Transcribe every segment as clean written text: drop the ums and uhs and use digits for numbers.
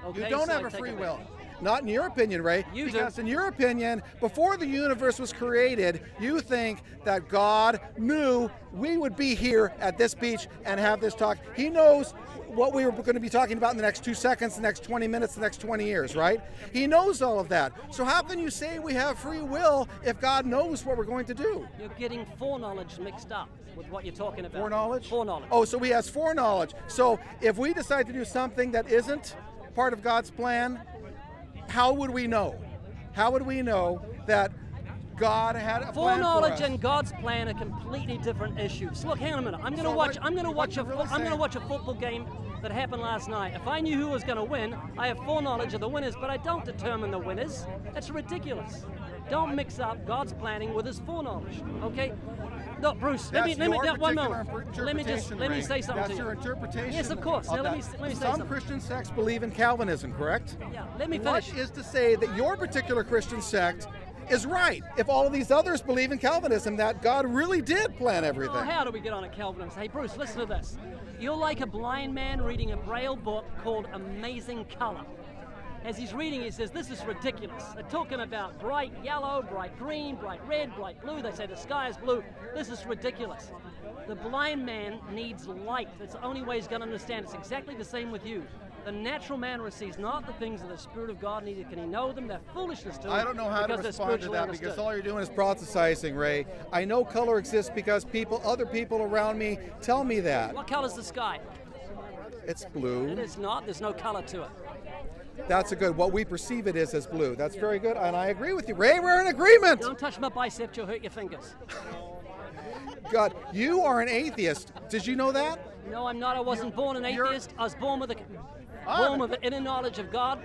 Okay? You don't So have I a take free it will. back. Not in your opinion, Ray. You do. Because in your opinion, before the universe was created, you think that God knew we would be here at this beach and have this talk. He knows what we were going to be talking about in the next 2 seconds, the next 20 minutes, the next 20 years, right? He knows all of that. So how can you say we have free will if God knows what we're going to do? You're getting foreknowledge mixed up with what you're talking about. Foreknowledge? Foreknowledge. Oh, so he has foreknowledge. So if we decide to do something that isn't part of God's plan, how would we know? How would we know that God had a plan for us? Foreknowledge and God's plan are completely different issues. Look, hang on a minute. I'm going to watch a football game that happened last night. If I knew who was going to win, I have foreknowledge of the winners, but I don't determine the winners. That's ridiculous. Don't mix up God's planning with his foreknowledge. Okay? Look, Bruce, let me one moment. Let me say something That's to you. your interpretation. Yes, of course. Now, let me say Some something. Christian sects believe in Calvinism, correct? Yeah, let me finish. What is to say that your particular Christian sect is right if all of these others believe in Calvinism, that God really did plan everything? Oh, how do we get on a Calvinism? Hey, Bruce, listen to this. You're like a blind man reading a Braille book called Amazing Color. As he's reading, he says, this is ridiculous. They're talking about bright yellow, bright green, bright red, bright blue. They say the sky is blue. This is ridiculous. The blind man needs light. That's the only way he's going to understand. It's exactly the same with you. The natural man receives not the things of the Spirit of God, neither can he know them. They're foolishness to him. I don't know how to respond to that because all you're doing is proselytizing, Ray. I know color exists because other people around me tell me that. What color's the sky? It's blue. It is not. There's no color to it. That's a good. What we perceive it is as blue. That's very good, and I agree with you, Ray. We're in agreement. Don't touch my bicep; you'll hurt your fingers. God, you are an atheist. Did you know that? No, I'm not. I wasn't born an atheist. I was born with the inner knowledge of God,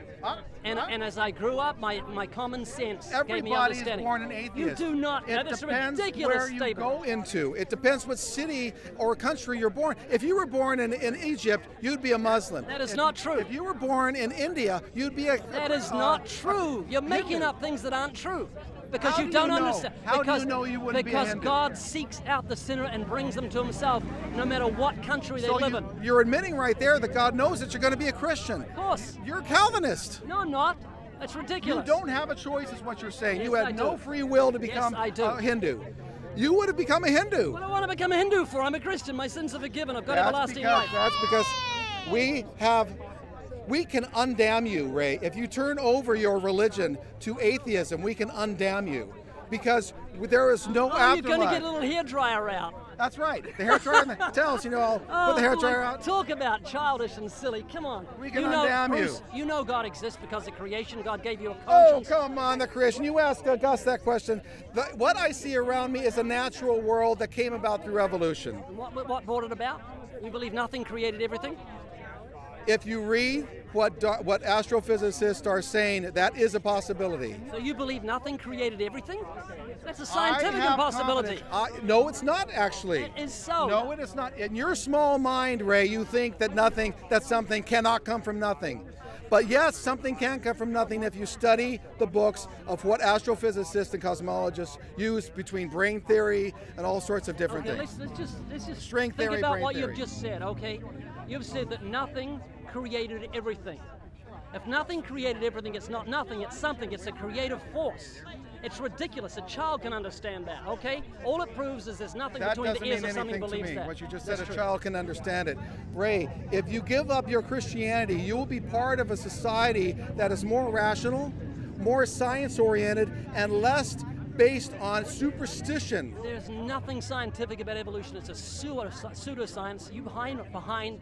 and as I grew up, my common sense gave me understanding. Everybody's born an atheist. You do not. It That's depends ridiculous where you statement. go into. It depends what city or country you're born. If you were born in Egypt, you'd be a Muslim. That is not true. If you were born in India, you'd be a. That is not true. You're making up things that aren't true. Because How you do don't you know? understand. How because, do you know you wouldn't be a Because Hindu? God seeks out the sinner and brings them to himself, no matter what country they live in. You're admitting right there that God knows that you're going to be a Christian. Of course. You're a Calvinist. No, I'm not. That's ridiculous. You don't have a choice is what you're saying. Yes, you had I no do. free will to become Yes, I do. a Hindu. You would have become a Hindu. What do I want to become a Hindu for? I'm a Christian. My sins are forgiven. I've got everlasting life. That's because we can undamn you, Ray. If you turn over your religion to atheism, we can undamn you. Because there is no afterlife. You're going to get a little hairdryer out. That's right. The hairdryer. Tell us, I'll put the hairdryer out. Talk about childish and silly. Come on. We can undamn Bruce, you. You know God exists because of creation. God gave you a Oh, conscience. come on, the creation. You asked Gus that question. What I see around me is a natural world that came about through evolution. And what brought it about? You believe nothing created everything? If you read what astrophysicists are saying, that is a possibility. So you believe nothing created everything? That's a scientific impossibility. No, it's not actually. It is so. No, it is not. In your small mind, Ray, you think that something cannot come from nothing. But yes, something can come from nothing if you study the books of what astrophysicists and cosmologists use between brain theory and all sorts of different things. Let's just String think theory, about brain what theory. you've just said, okay? You've said that nothing created everything. If nothing created everything, it's not nothing, it's something, it's a creative force. It's ridiculous. A child can understand that, okay? All it proves is there's nothing between the ears of something believes that. What you just said, a child can understand it. Ray, if you give up your Christianity, you will be part of a society that is more rational, more science-oriented, and less based on superstition. There's nothing scientific about evolution. It's a pseudoscience. You behind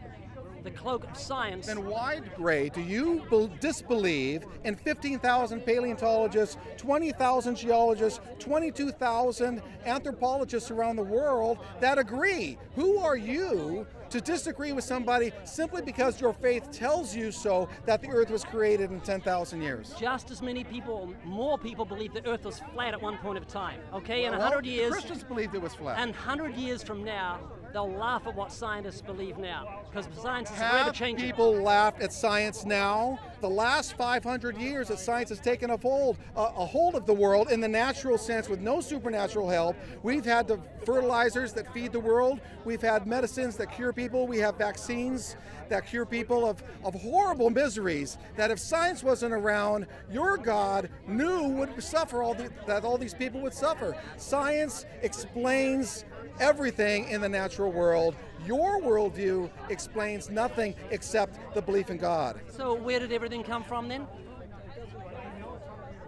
the cloak of science. Then why, Ray, do you disbelieve in 15,000 paleontologists, 20,000 geologists, 22,000 anthropologists around the world that agree? Who are you to disagree with somebody simply because your faith tells you so, that the earth was created in 10,000 years? Just as many people, more people believe the earth was flat at one point of time, okay? And 100 years... Christians believed it was flat. And 100 years from now, they'll laugh at what scientists believe now, because science is forever Have changing. people laughed at science now? The last 500 years that science has taken a hold of the world in the natural sense with no supernatural help. We've had the fertilizers that feed the world. We've had medicines that cure people. We have vaccines that cure people of horrible miseries that if science wasn't around, your God knew would suffer that all these people would suffer. Science explains everything in the natural world. Your worldview explains nothing except the belief in God. So where did everything come from then?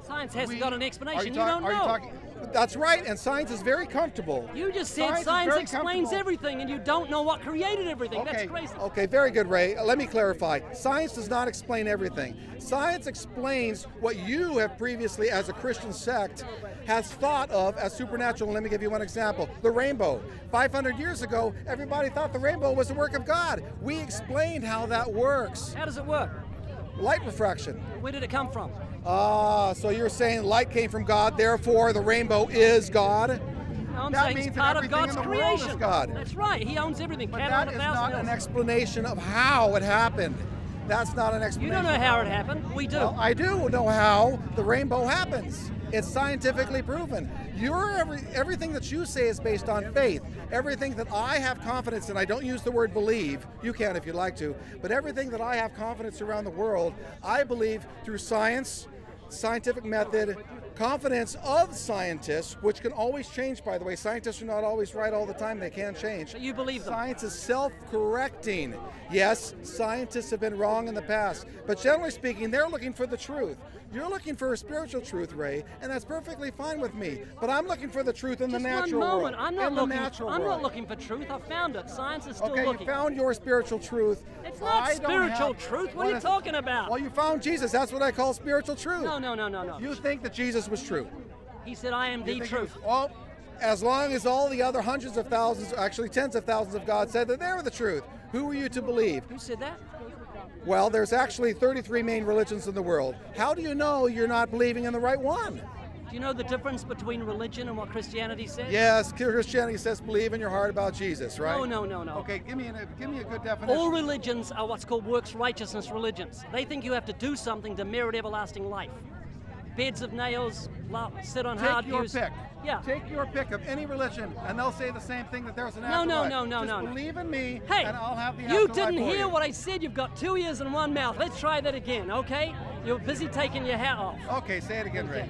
Science hasn't got an explanation. You don't know. That's right, and science is very comfortable. You just said science explains everything, and you don't know what created everything. Okay. That's crazy. Okay, very good, Ray. Let me clarify. Science does not explain everything. Science explains what you have previously, as a Christian sect, has thought of as supernatural. Let me give you one example. The rainbow. 500 years ago, everybody thought the rainbow was the work of God. We explained how that works. How does it work? Light refraction. Where did it come from? So you're saying light came from God, therefore the rainbow is God? No, I'm That saying means it's that part of everything God's in the world is creation. God. That's right. He owns everything. But Cattle on that is 1,000 not hills. an explanation of how it happened. That's not an You explanation. don't know how it happened. We do. Well, I do know how the rainbow happens. It's scientifically proven. Everything that you say is based on faith. Everything that I have confidence in, I don't use the word believe, you can if you'd like to, but everything that I have confidence around the world, I believe through science, scientific method, confidence of scientists, which can always change, by the way. Scientists are not always right all the time. They can change. But you believe them. Science is self-correcting. Yes, scientists have been wrong in the past, but generally speaking, they're looking for the truth. You're looking for a spiritual truth, Ray, and that's perfectly fine with me. But I'm looking for the truth in the natural One world. moment. I'm not looking for truth. I found it. Science is still Okay, looking. you found your spiritual truth. It's not spiritual truth. What are you talking about? Well, you found Jesus. That's what I call spiritual truth. No. You think that Jesus was true. He said, I am the truth. Well, as long as all the other hundreds of thousands, actually tens of thousands of God said that they were the truth, who are you to believe? Who said that? Well, there's actually 33 main religions in the world. How do you know you're not believing in the right one? Do you know the difference between religion and what Christianity says? Yes, Christianity says believe in your heart about Jesus, right? No. Okay, give me a good definition. All religions are what's called works righteousness religions. They think you have to do something to merit everlasting life. Beds of nails, sit on hard pews. Take your pick. Yeah. Take your pick of any religion, and they'll say the same thing, that there's an No. afterlife. Just believe in me, Hey, and I'll have the you afterlife didn't for hear you. what I said. You've got 2 ears and 1 mouth. Let's try that again, okay? You're busy taking your hat off. Okay, say it again, Ray.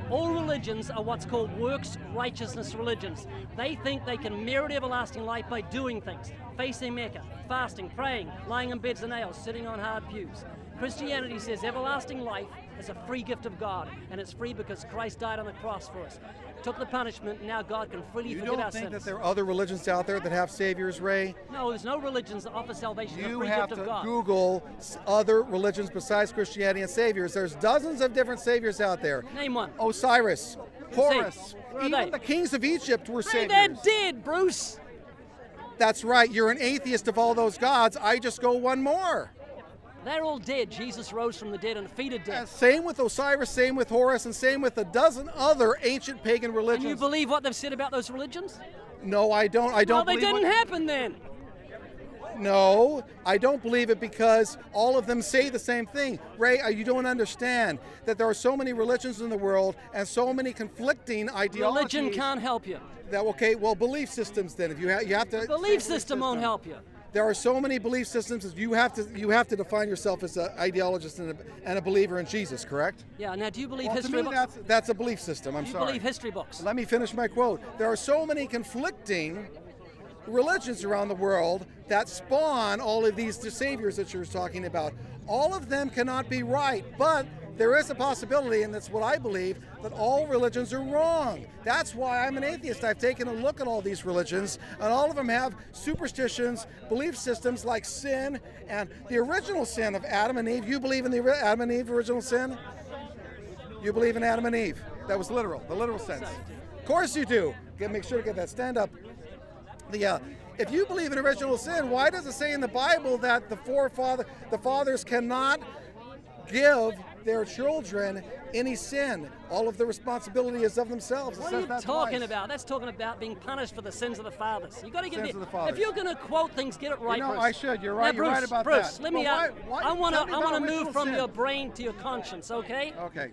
All religions are what's called works righteousness religions. They think they can merit everlasting life by doing things. Facing Mecca, fasting, praying, lying in beds of nails, sitting on hard pews. Christianity says everlasting life is a free gift of God, and it's free because Christ died on the cross for us. Took the punishment, and now God can freely forgive our You don't sins. think that there are other religions out there that have saviors, Ray? No, there's no religions that offer salvation, a You free have gift to of God. Google other religions besides Christianity and saviors. There's dozens of different saviors out there. Name one. Osiris, Horus, Where are even they? the kings of Egypt were Hey, saviors. they're dead, Bruce. That's right, you're an atheist of all those gods. I just go one more. They're all dead. Jesus rose from the dead and defeated death. Same with Osiris, same with Horus, and same with a dozen other ancient pagan religions. And you believe what they've said about those religions? No, I don't. Well, they believe didn't happen then. No, I don't believe it because all of them say the same thing. Ray, you don't understand that there are so many religions in the world and so many conflicting ideologies. Religion can't help you. Okay, well, belief systems then. If you have to. Belief system won't help you. There are so many belief systems that you have to define yourself as an ideologist and a believer in Jesus, correct? Yeah. Now, do you believe Well, history to me, books? that's a belief system. I'm Do you sorry. believe history books? Let me finish my quote. There are so many conflicting religions around the world that spawn all of these saviors that you're talking about. All of them cannot be right, but there is a possibility, and that's what I believe, that all religions are wrong. That's why I'm an atheist. I've taken a look at all these religions, and all of them have superstitions, belief systems like sin, and the original sin of Adam and Eve. You believe in the Adam and Eve original sin? You believe in Adam and Eve. That was literal, the literal sense. Of course you do. Make sure to get that stand up. If you believe in original sin, why does it say in the Bible that the fathers cannot give their children any sin. All of the responsibility is of themselves. What are you talking about? That's talking about being punished for the sins of the fathers. You got to get it. If you're going to quote things, get it right, you know, Bruce. I should. You're right. Now, You're right about Bruce, that. let me. I want to move from sin. your brain to your conscience. Okay. Okay.